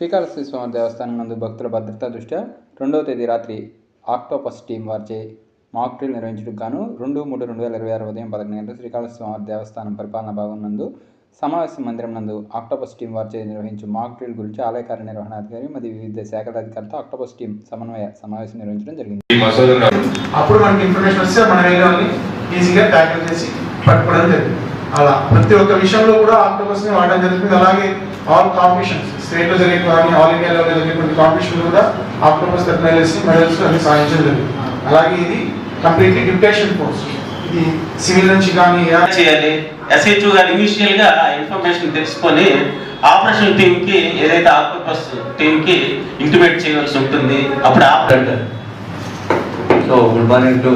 శ్రీకాళహస్తి దేవస్థానం నందు భక్తుల భద్రతా దృష్ట్యా 2వ తేదీ రాత్రి ఆక్టోపస్ టీం వారిచే మాక్ డ్రిల్ నిర్వహించడానికి గాను 2/3/2026 ఉదయం 11 గంటలకు శ్రీకాళహస్తి దేవస్థానం పరిపాలనా భాగం నందు సమావేశ మందిరం నందు ఆక్టోపస్ టీం వారిచే నిర్వహించే మాక్ డ్రిల్ గురించి ఆలయ కార్యనిర్వహణాధికారి మరియు వివిధ శాఖల అధికారులతో ఆక్టోపస్ టీం సమన్వయ సమావేశం నిర్వహించడం జరిగింది. అప్పుడు మనకి ఇన్ఫర్మేషన్ వస్తే మనం వెళ్ళి ఈజీగా ట్యాకిల్ చేసి పట్టుకోవడం జరిగింది. అలా ప్రతి ఒక్క విషయంలో కూడా ఆక్టోపస్ ని వాడడం జరుగుతుంది. అలాగే ఆల్ కాంపిటీషన్స్ స్టేట్ లో జరిగే కానీ ఆల్ ఇండియాలో జరిగేటువంటి కాంపిటీషన్ కూడా ఆక్టోపస్ తరఫున వెళ్ళేసి మెడల్స్ అన్ని సాధించడం జరిగింది. అలాగే ఇది కంప్లీట్లీ డిప్యుటేషన్ ఫోర్స్, ఇది సివిల్ నుంచి కానీ చేయాలి. ఎస్హెచ్ఓ గారు ఇనిషియల్ గా ఇన్ఫర్మేషన్ తెలుసుకొని ఆపరేషన్ టీమ్ కి ఏదైతే ఆక్టోపస్ టీమ్ కి ఇంటిమేట్ చేయవలసి ఉంటుంది. అప్పుడు operator so good morning to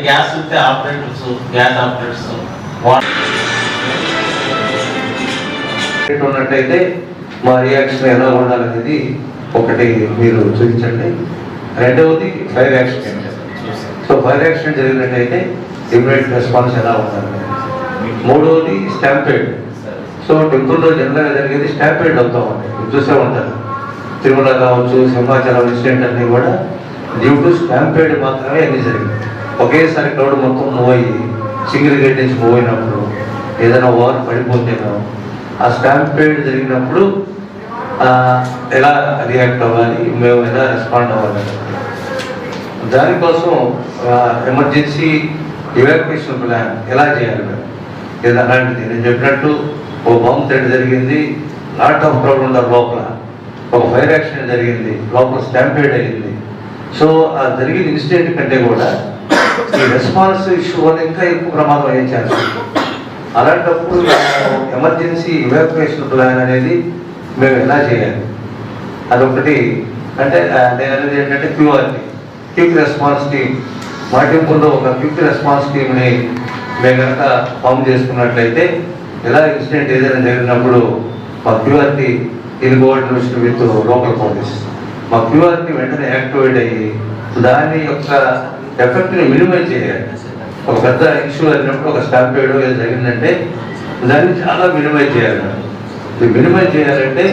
gas ఉంటే ఆపరేటర్స్, గ్యాస్ ఆపరేటర్స్ ఉన్నట్లయితే మా రియాక్షన్ ఎలా ఉండాలనేది ఒకటి మీరు చూపించండి. రెండవది fire accident. So fire accident జరిగినట్టయితే ఇమ్మీడియట్ రెస్పాన్స్ ఎలా ఉండాలి. మూడవది స్టాంపేడ్. సో టెంపుల్లో జనరల్గా జరిగేది స్టాంపేడ్ అవుతూ ఉంటాయి, చూసే ఉంటారు. తిరుమల కావచ్చు, సింహాచలం ఇన్సిడెంట్ అన్నీ కూడా డ్యూ టు స్టాంపేడ్ మాత్రమే అన్ని జరిగింది. ఒకేసారి క్రౌడ్ మొత్తం మూవ్ అయ్యి సింగిల్ గేట్ నుంచి మూవ్ అయినప్పుడు ఏదైనా ఓవర్ పడిపోతేనో ఆ స్టాంపేడ్ జరిగినప్పుడు ఎలా రియాక్ట్ అవ్వాలి, మేము ఎలా రెస్పాండ్ అవ్వాలి. దానికోసం ఎమర్జెన్సీ ఎవాక్యుయేషన్ ప్లాన్ ఎలా చేయాలి మేము, ఏదో అలాంటిది. నేను చెప్పినట్టు ఓ బాంబ్ థ్రెట్ జరిగింది, లాట్ ఆఫ్ క్రౌడ్ ఉన్నారు లోపల. ఒక ఫైర్ యాక్సిడెంట్ జరిగింది, లోపల స్టాంపేడ్ అయ్యింది. సో ఆ జరిగిన ఇన్సిడెంట్ కంటే కూడా ఈ రెస్పాన్స్ ఇష్యూ వల్ల ఇంకా ఎక్కువ ప్రమాదం అయ్యే ఛాన్స్ ఉంది. అలాంటప్పుడు ఎమర్జెన్సీ ఎవాక్యుయేషన్ ప్లాన్ అనేది మేము ఎలా చేయాలి అదొకటి. అంటే నేను అనేది ఏంటంటే క్యూఆర్టీ, క్విక్ రెస్పాన్స్ టీమ్. మా టెంపుల్లో ఒక క్విక్ రెస్పాన్స్ టీమ్ని మేము కనుక ఫామ్ చేసుకున్నట్లయితే ఎలా ఇన్సిడెంట్ ఏదైనా జరిగినప్పుడు మా QRT in coordination with local police, మా క్యూఆర్టీ వెంటనే యాక్టివేట్ అయ్యి దాని యొక్క ఎఫెక్ట్ని మినిమైజ్ చేయాలి. ఒక పెద్ద ఇష్యూ అయినప్పుడు ఒక స్టాంపేడ్ ఏదో జరిగిందంటే దాన్ని చాలా మినిమైజ్ చేయాలి. ఇది మినిమైజ్ చేయాలంటే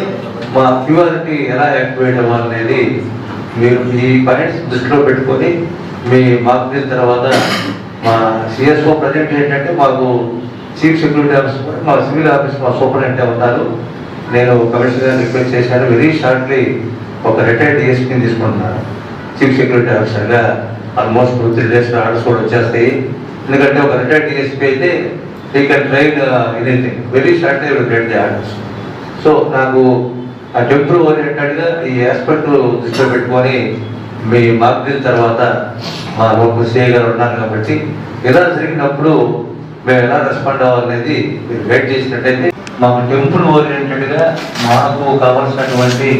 మా క్యూఆర్టీ ఎలా యాక్టివేట్ అవ్వాలనేది మీరు ఈ పాయింట్స్ దృష్టిలో పెట్టుకొని మీ మాక్ డ్రిల్ తర్వాత మా సిఎస్ఓ ప్రజెంట్ ఏంటంటే మాకు చీఫ్ సెక్యూరిటీ ఆఫీసర్, మా సివిల్ ఆఫీస్ మా సూపరింటెండెంట్ అవుతారు. నేను కమిషనర్ గారిని రిక్వెస్ట్ చేశాను, వెరీ షార్ట్లీ ఒక రిటైర్డ్ డిఎస్పీని తీసుకుంటున్నాను చీఫ్ సెక్యూరిటీ ఆఫీసర్గా. ఆల్మోస్ట్ 2-3 days ఆర్డర్స్ కూడా వచ్చేస్తాయి. ఎందుకంటే ఒక రిటైర్డ్ డిఎస్పీ అయితే ఈ can train anything, very shortly get the orders. So నాకు ఆ టెంపుల్ ఓరియంటెడ్గా ఈ ఆస్పెక్ట్ దృష్టిలో పెట్టుకొని మీ మాక్ డ్రిల్ తర్వాత మా లోకల్ సిఐ గారు ఉన్నారు కాబట్టి ఎలా జరిగినప్పుడు మేము ఎలా రెస్పాండ్ అవ్వాలనేది మీరు గైడ్ చేసినట్టయితే మాకు టెంపుల్ ఓరియంటెడ్గా మాకు కావాల్సినటువంటి